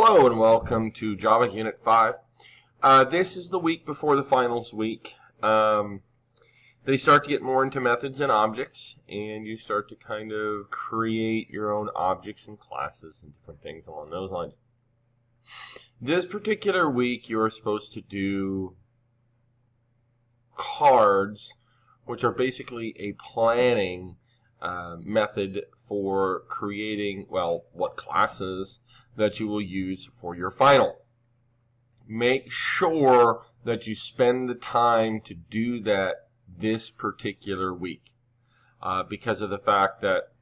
Hello and welcome to Java Unit 5. This is the week before the finals week. They start to get more into methods and objects, and you start to kind of create your own objects and classes and different things along those lines. This particular week you are supposed to do cards, which are basically a planning method for creating, what classes that you will use for your final. Make sure that you spend the time to do that this particular week because of the fact that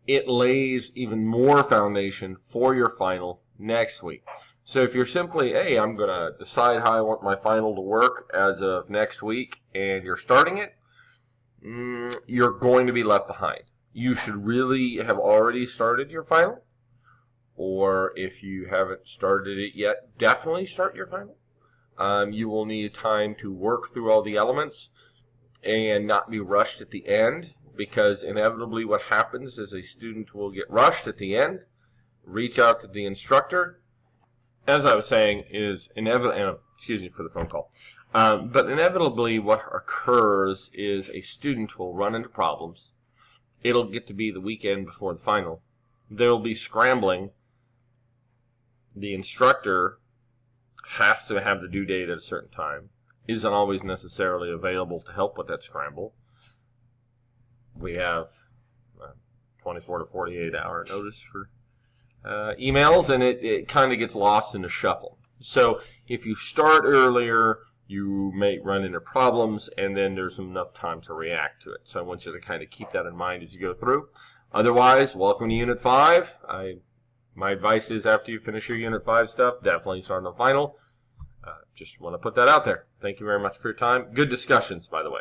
it lays even more foundation for your final next week. So if you're simply, hey, I'm going to decide how I want my final to work as of next week, and you're starting it, you're going to be left behind. You should really have already started your final, or if you haven't started it yet, definitely start your final. You will need time to work through all the elements and not be rushed at the end, because inevitably what happens is a student will get rushed at the end, reach out to the instructor. As I was saying, is inevitable. Excuse me for the phone call. But inevitably what occurs is a student will run into problems. It'll get to be the weekend before the final. They'll be scrambling. The instructor has to have the due date at a certain time. Isn't always necessarily available to help with that scramble. We have 24 to 48 hour notice for emails, and it kind of gets lost in the shuffle. So if you start earlier, you may run into problems, and then there's enough time to react to it. So I want you to kind of keep that in mind as you go through. Otherwise, welcome to Unit 5. My advice is after you finish your Unit 5 stuff, definitely start on the final. Just want to put that out there. Thank you very much for your time. Good discussions, by the way.